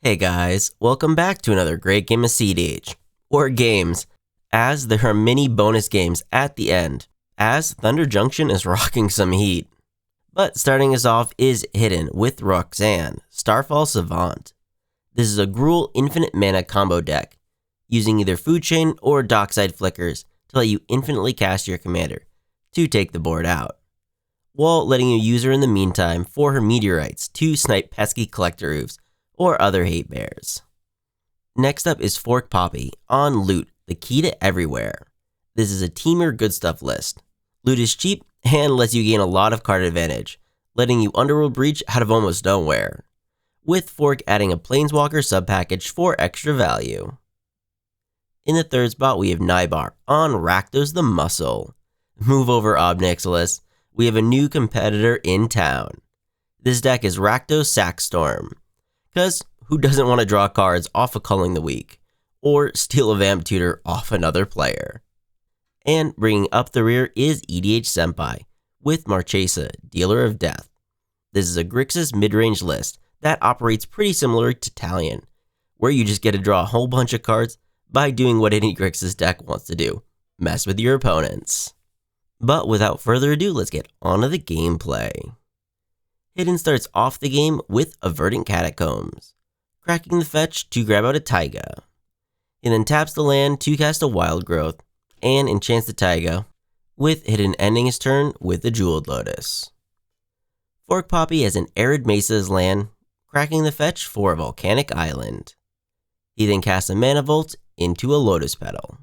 Hey guys, welcome back to another great game of PlayEDH, or games, as there are many bonus games at the end, as Thunder Junction is rocking some heat. But starting us off is Hidden with Roxanne, Starfall Savant. This is a Gruul infinite mana combo deck, using either Food Chain or Dockside Flickers to let you infinitely cast your commander to take the board out, while letting you use her in the meantime for her meteorites to snipe pesky collector roofs or other hate bears. Next up is Fork Poppy on Loot, the key to everywhere. This is a teamer good stuff list. Loot is cheap and lets you gain a lot of card advantage, letting you Underworld Breach out of almost nowhere, with Fork adding a Planeswalker sub-package for extra value. In the third spot we have Nybar on Rakdos the Muscle. Move over Obnixilis, we have a new competitor in town. This deck is Rakdos Sackstorm, because who doesn't want to draw cards off of Culling the Weak, or steal a Vamp Tutor off another player? And bringing up the rear is EDH Senpai, with Marchesa, Dealer of Death. This is a Grixis mid-range list that operates pretty similar to Talion, where you just get to draw a whole bunch of cards by doing what any Grixis deck wants to do, mess with your opponents. But without further ado, let's get on to the gameplay. Hidden starts off the game with a Verdant Catacombs, cracking the fetch to grab out a Taiga. He then taps the land to cast a Wild Growth, and enchants the Taiga, with Hidden ending his turn with the Jeweled Lotus. Fork Poppy has an Arid Mesa as land, cracking the fetch for a Volcanic Island. He then casts a Mana Vault into a Lotus Petal.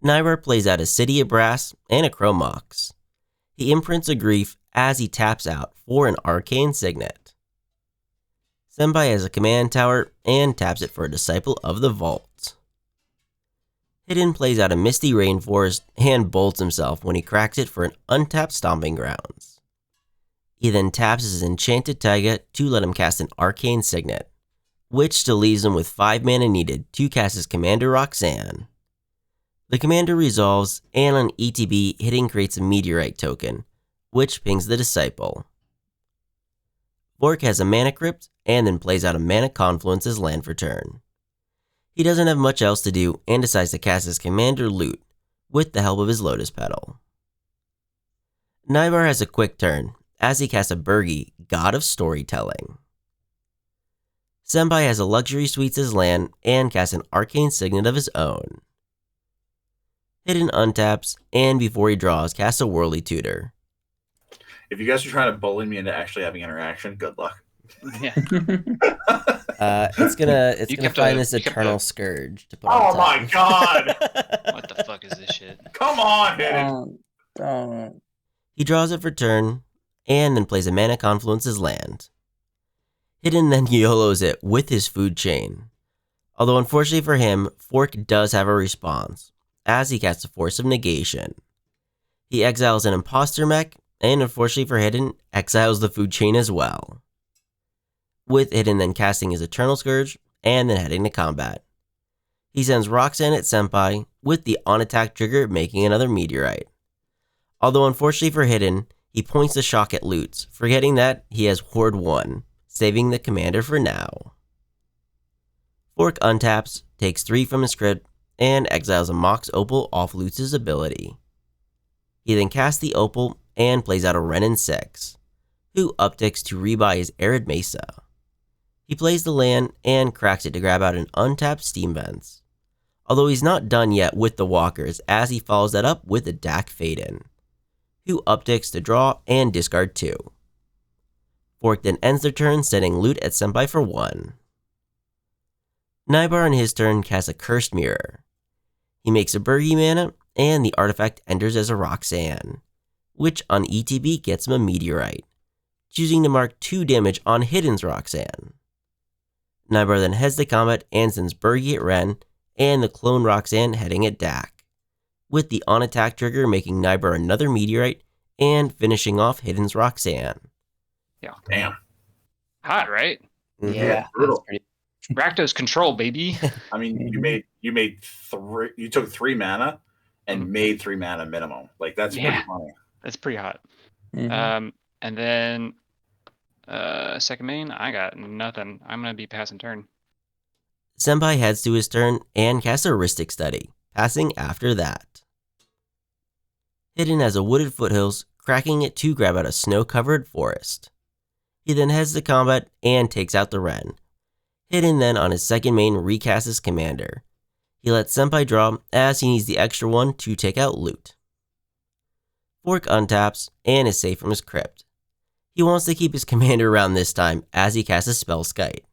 Nybar plays out a City of Brass and a Chrome Mox. He imprints a Grief as he taps out for an Arcane Signet. Senpai has a Command Tower and taps it for a Disciple of the Vault. Hidden plays out a Misty Rainforest and bolts himself when he cracks it for an untapped Stomping Grounds. He then taps his Enchanted Taiga to let him cast an Arcane Signet, which still leaves him with 5 mana needed to cast his Commander Roxanne. The Commander resolves, and on ETB, Hidden creates a Meteorite token, which pings the Disciple. Fork has a Mana Crypt, and then plays out a Mana Confluence as land for turn. He doesn't have much else to do, and decides to cast his Commander Loot, with the help of his Lotus Petal. Nybar has a quick turn, as he casts a Burgi, God of Storytelling. Senpai has a Luxury Suites as land, and casts an Arcane Signet of his own. Hidden untaps, and before he draws, casts a Whirly Tutor. If you guys are trying to bully me into actually having interaction, good luck. Yeah. It's gonna find this Eternal Scourge to put on Oh top. my god! What the fuck is this shit? Come on, Hidden! Don't. He draws it for turn, and then plays a Mana Confluence as land. Hidden then YOLOs it with his Food Chain. Although unfortunately for him, Fork does have a response, as he casts a Force of Negation. He exiles an Imposter Mech, and unfortunately for Hidden, exiles the Food Chain as well, with Hidden then casting his Eternal Scourge, and then heading to combat. He sends Roxanne at Senpai, with the on-attack trigger making another Meteorite. Although unfortunately for Hidden, he points the shock at Loots, forgetting that he has Horde 1, saving the Commander for now. Fork untaps, takes 3 from his script, and exiles a Mox Opal off Loots' ability. He then casts the Opal, and plays out a Renin 6, who upticks to rebuy his Arid Mesa. He plays the land and cracks it to grab out an untapped Steam Vents, although he's not done yet with the walkers, as he follows that up with a Dak Faden, who upticks to draw and discard 2. Fork then ends their turn sending Loot at Senpai for 1. Nybar on his turn casts a Cursed Mirror. He makes a Burgi mana, and the artifact enters as a Roxanne, which on ETB gets him a Meteorite, choosing to mark 2 damage on Hidden's Roxanne. Nybar then heads to combat and sends Burgi at Ren, and the clone Roxanne heading at Dak, with the on-attack trigger making Nybar another Meteorite, and finishing off Hidden's Roxanne. Yeah. Damn. Hot, right? Mhm. Yeah, brutal. that's pretty. Rakdos control, baby. I mean, Mhm. you made 3. You took 3 mana and made 3 mana minimum. Like that's pretty Yeah. funny. That's pretty hot. Mhm. And then Second main, I got nothing. I'm gonna be passing turn. Senpai heads to his turn and casts a Rhystic Study, passing after that. Hidden as a wooded foothills, cracking it to grab out a snow-covered forest. He then heads to combat and takes out the Wren. Hidden then on his second main recasts his commander. He lets Senpai draw as he needs the extra one to take out loot. Fork untaps and is safe from his crypt. He wants to keep his commander around this time as he casts a Spell Skite.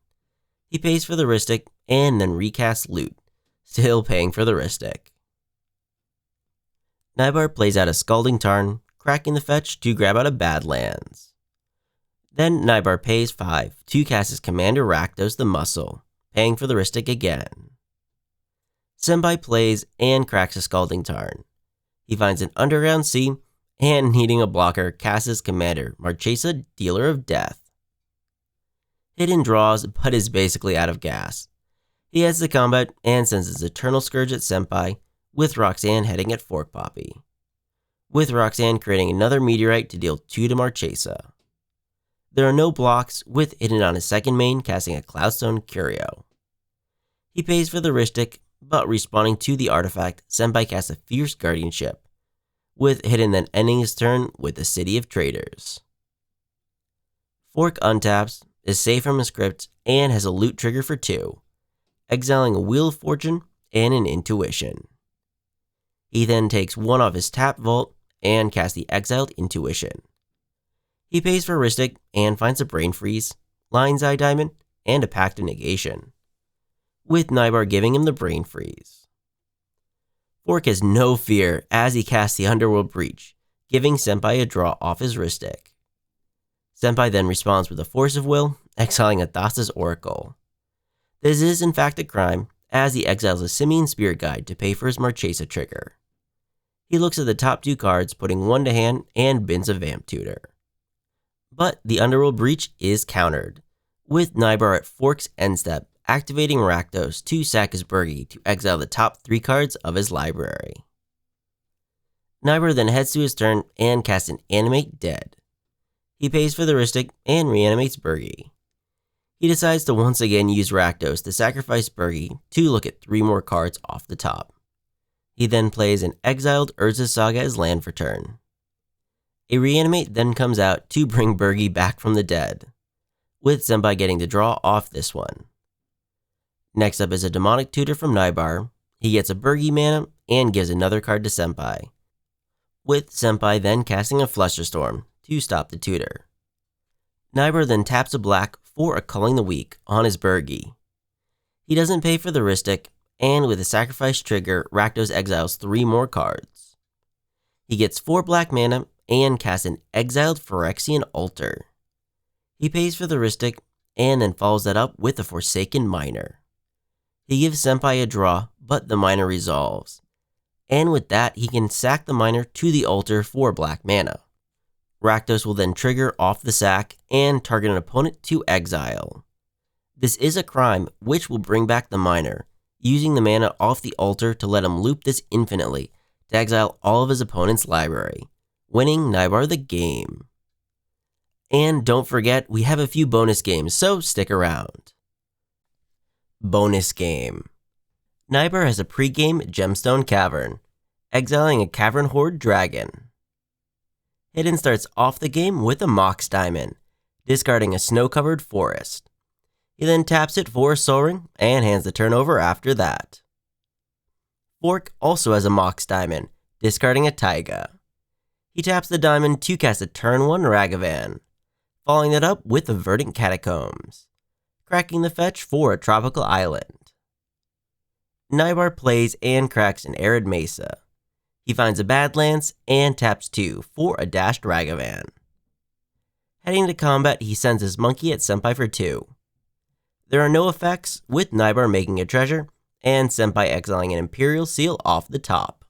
He pays for the Rhystic and then recasts loot, still paying for the Rhystic. Nybar plays out a Scalding Tarn, cracking the fetch to grab out a Badlands. Then Nybar pays 5 to cast his commander Rakdos the Muscle, paying for the Rhystic again. Senpai plays and cracks a Scalding Tarn. He finds an Underground Sea and, needing a blocker, casts his commander Marchesa, Dealer of Death. Hidden draws but is basically out of gas. He heads to combat and sends his Eternal Scourge at Senpai, with Roxanne heading at Fork Poppy, with Roxanne creating another Meteorite to deal 2 to Marchesa. There are no blocks, with Hidden on his second main casting a Cloudstone Curio. He pays for the Rhystic, but responding to the artifact, Senpai casts a Fierce Guardianship, with Hidden then ending his turn with the City of Traders. Fork untaps, is safe from his crypt, and has a loot trigger for 2, exiling a Wheel of Fortune and an Intuition. He then takes 1 off his tap vault and casts the exiled Intuition. He pays for Rhystic and finds a Brain Freeze, Lion's Eye Diamond, and a Pact of Negation, with Nybar giving him the Brain Freeze. Fork has no fear as he casts the Underworld Breach, giving Senpai a draw off his Rhystic. Senpai then responds with a Force of Will, exiling a Thassa's Oracle. This is in fact a crime, as he exiles a Simian Spirit Guide to pay for his Marchesa trigger. He looks at the top 2 cards, putting 1 to hand, and bins a Vamp Tutor. But the Underworld Breach is countered, with Nybar at Fork's end step, activating Rakdos to sack his Burgi to exile the top 3 cards of his library. Nybar then heads to his turn and casts an Animate Dead. He pays for the Rhystic and reanimates Burgi. He decides to once again use Rakdos to sacrifice Burgi to look at 3 more cards off the top. He then plays an exiled Urza's Saga as land for turn. A reanimate then comes out to bring Burgi back from the dead, with Senpai getting to draw off this one. Next up is a Demonic Tutor from Nybar. He gets a Burgi mana and gives another card to Senpai, with Senpai then casting a Flusterstorm to stop the tutor. Nybar then taps a black for a Culling the Weak on his Burgi. He doesn't pay for the Rhystic, and with a sacrifice trigger, Rakdos exiles 3 more cards. He gets 4 black mana and casts an exiled Phyrexian Altar. He pays for the Rhystic and then follows that up with a Forsaken Miner. He gives Senpai a draw, but the Miner resolves, and with that he can sack the Miner to the altar for black mana. Rakdos will then trigger off the sack and target an opponent to exile. This is a crime which will bring back the Miner, using the mana off the altar to let him loop this infinitely to exile all of his opponent's library, winning Nybar the game. And don't forget, we have a few bonus games, so stick around. Bonus game. Nybar has a pre-game Gemstone Cavern, exiling a Cavern Horde Dragon. Hidden starts off the game with a Mox Diamond, discarding a snow-covered forest. He then taps it for a Sol Ring and hands the turn over after that. Fork also has a Mox Diamond, discarding a Taiga. He taps the diamond to cast a turn 1 Ragavan, following that up with the Verdant Catacombs, cracking the fetch for a Tropical Island. Nybar plays and cracks an Arid Mesa. He finds a Badlands and taps 2 for a dashed Ragavan. Heading to combat, he sends his monkey at Senpai for 2. There are no effects, with Nybar making a treasure, and Senpai exiling an Imperial Seal off the top.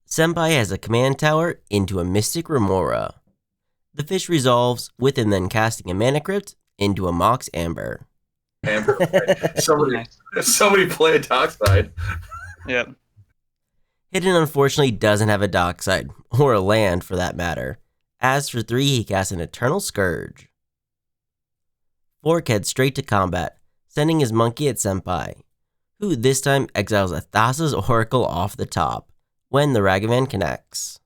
Senpai has a command tower into a Mystic Remora. The fish resolves, with him then casting a Mana Crypt into a Mox Amber. Amber. Somebody play a Dockside. Yep. Hidden unfortunately doesn't have a dockside, or a land for that matter. As for 3, he casts an Eternal Scourge. Fork heads straight to combat, sending his monkey at Senpai, who this time exiles a Thassa's Oracle off the top when the Ragavan connects,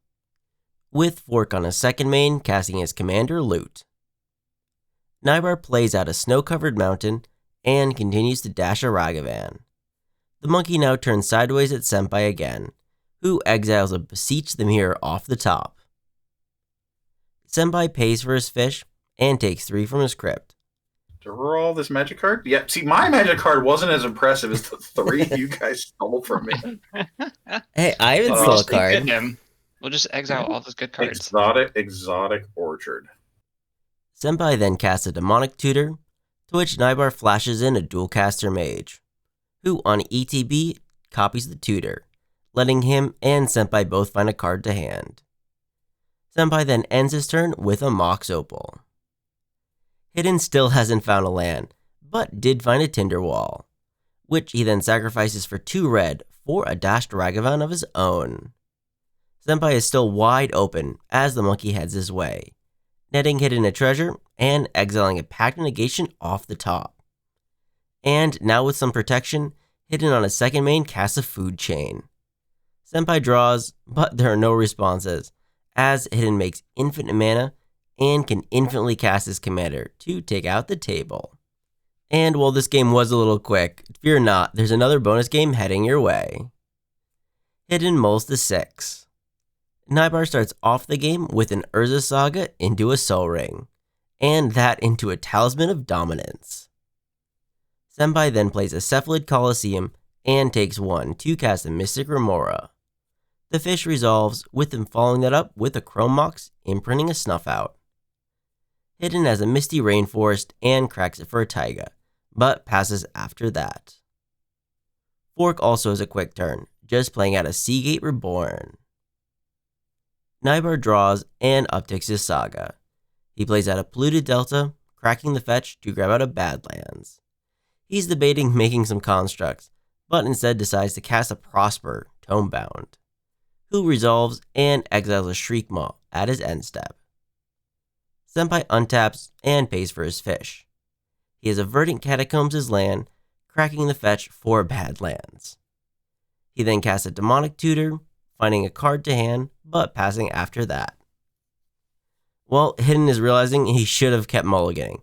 with Fork on his second main casting his commander Loot. Nybar plays out a snow-covered mountain and continues to dash a Ragavan. The monkey now turns sideways at Senpai again, who exiles a Beseech the Mirror off the top. Senpai pays for his fish and takes 3 from his crypt. To roll this magic card? Yeah, see, my magic card wasn't as impressive as the 3 you guys stole from me. Hey, I even stole a card. We'll just exile all those good cards. Exotic Orchard. Senpai then casts a Demonic Tutor, to which Nybar flashes in a Dualcaster Mage, who on ETB copies the tutor, letting him and Senpai both find a card to hand. Senpai then ends his turn with a Mox Opal. Hidden still hasn't found a land, but did find a Tinderwall, which he then sacrifices for 2 red for a dashed Ragavan of his own. Senpai is still wide open as the monkey heads his way, netting Hidden a treasure and exiling a Pact Negation off the top. And now with some protection, Hidden on his second main casts a Food Chain. Senpai draws, but there are no responses, as Hidden makes infinite mana and can infinitely cast his commander to take out the table. And while this game was a little quick, fear not, there's another bonus game heading your way. Hidden mulls to 6. Nybar starts off the game with an Urza Saga into a Soul Ring, and that into a Talisman of Dominance. Senpai then plays a Cephalid Colosseum and takes 1 to cast a Mystic Remora. The fish resolves with him following that up with a Chrome Mox, imprinting a Snuff Out. Hidden has a Misty Rainforest and cracks it for a Taiga, but passes after that. Fork also has a quick turn, just playing out a Seagate Reborn. Nybar draws and upticks his Saga. He plays out a Polluted Delta, cracking the fetch to grab out a Badlands. He's debating making some constructs, but instead decides to cast a Prosper, Tomebound, who resolves and exiles a Shriekmaw at his end step. Senpai untaps and pays for his fish. He has a Verdant Catacombs as land, cracking the fetch for Badlands. He then casts a Demonic Tutor, finding a card to hand, but passing after that. Well, Hidden is realizing he should have kept mulliganing,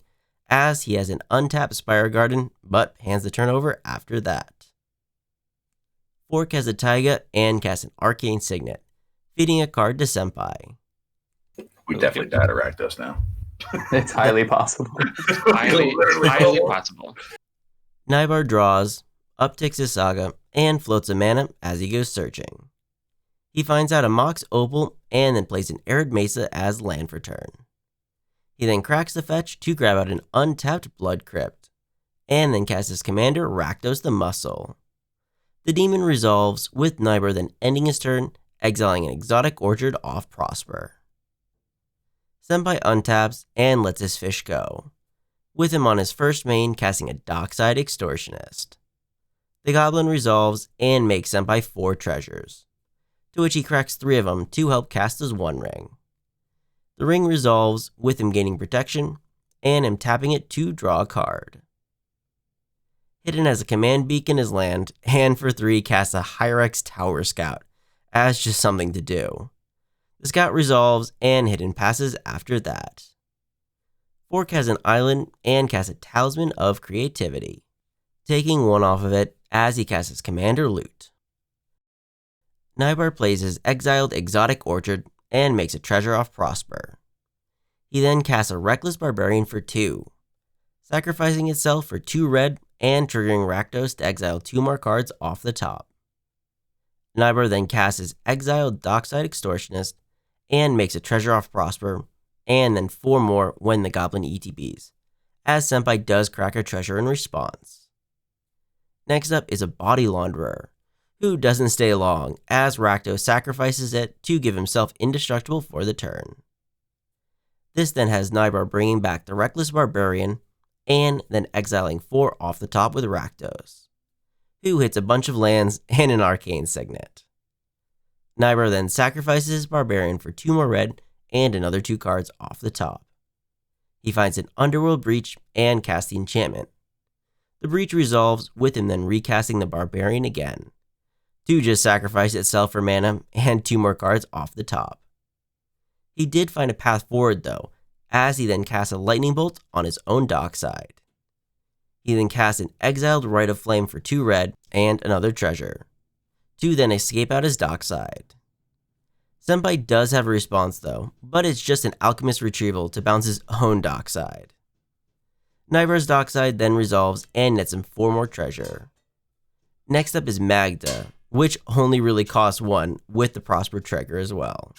as he has an untapped Spire Garden, but hands the turn over after that. Fork has a Taiga and casts an Arcane Signet, feeding a card to Senpai. We definitely died at Rakdos now. It's highly possible. highly possible. Nybar draws, upticks his Saga, and floats a mana as he goes searching. He finds out a Mox Opal and then plays an Arid Mesa as land for turn. He then cracks the fetch to grab out an untapped Blood Crypt, and then casts his commander Rakdos the Muscle. The demon resolves, with Nybar then ending his turn, exiling an Exotic Orchard off Prosper. Senpai untaps and lets his fish go, with him on his first main casting a Dockside Extortionist. The goblin resolves and makes Senpai 4 treasures, to which he cracks 3 of them to help cast his 1 ring. The ring resolves with him gaining protection and him tapping it to draw a card. Hidden has a command beacon as land, and for 3 casts a Hyrex Tower Scout as just something to do. The scout resolves and Hidden passes after that. Fork has an island and casts a Talisman of Creativity, taking 1 off of it as he casts his commander Loot. Nybar plays his exiled Exotic Orchard and makes a treasure off Prosper. He then casts a Reckless Barbarian for 2, sacrificing itself for 2 red and triggering Rakdos to exile 2 more cards off the top. Nybar then casts his exiled Dockside Extortionist and makes a treasure off Prosper, and then 4 more when the goblin ETBs, as Senpai does crack a treasure in response. Next up is a Body Launderer, who doesn't stay long, as Rakdos sacrifices it to give himself indestructible for the turn. This then has Nybar bringing back the Reckless Barbarian, and then exiling 4 off the top with Rakdos, who hits a bunch of lands and an Arcane Signet. Nybar then sacrifices his Barbarian for 2 more red and another 2 cards off the top. He finds an underworld breach and casts the enchantment. The breach resolves with him then recasting the barbarian again, to just sacrifice itself for mana and 2 more cards off the top. He did find a path forward though, as he then casts a lightning bolt on his own dockside. He then casts an exiled Rite of Flame for 2 red and another treasure, to then escape out his dockside. Senpai does have a response though, but it's just an alchemist retrieval to bounce his own dockside. Nybar's dockside then resolves and nets him 4 more treasure. Next up is Magda, which only really costs 1 with the Prosper trigger as well.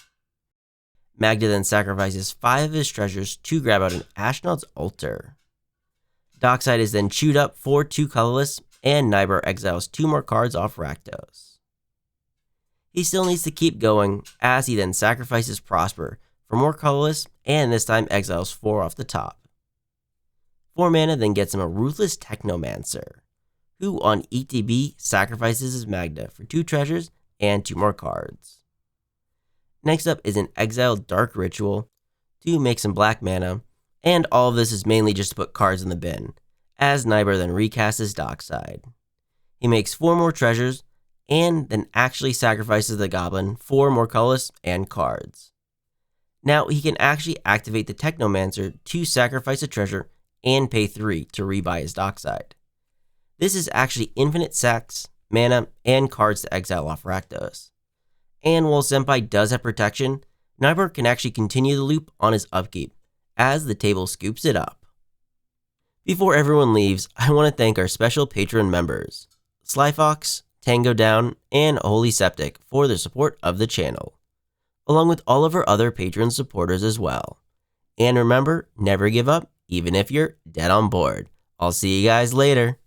Magda then sacrifices 5 of his treasures to grab out an Ashnod's Altar. Dockside is then chewed up for 2 colorless, and Nybar exiles 2 more cards off Rakdos. He still needs to keep going, as he then sacrifices Prosper for more colorless, and this time exiles 4 off the top. 4 mana then gets him a Ruthless Technomancer, who on ETB sacrifices his Magda for 2 treasures and 2 more cards. Next up is an exiled Dark Ritual to make some black mana, and all of this is mainly just to put cards in the bin, as Nybar then recasts his dockside. He makes 4 more treasures, and then actually sacrifices the goblin for more colorless and cards. Now he can actually activate the Technomancer to sacrifice a treasure and pay 3 to rebuy his dockside. This is actually infinite sacks, mana, and cards to exile off Rakdos. And while Senpai does have protection, Nybar can actually continue the loop on his upkeep, as the table scoops it up. Before everyone leaves, I want to thank our special Patreon members, Slyfox, Tango Down, and Holy Septic for their support of the channel, along with all of our other Patreon supporters as well. And remember, never give up, even if you're dead on board. I'll see you guys later.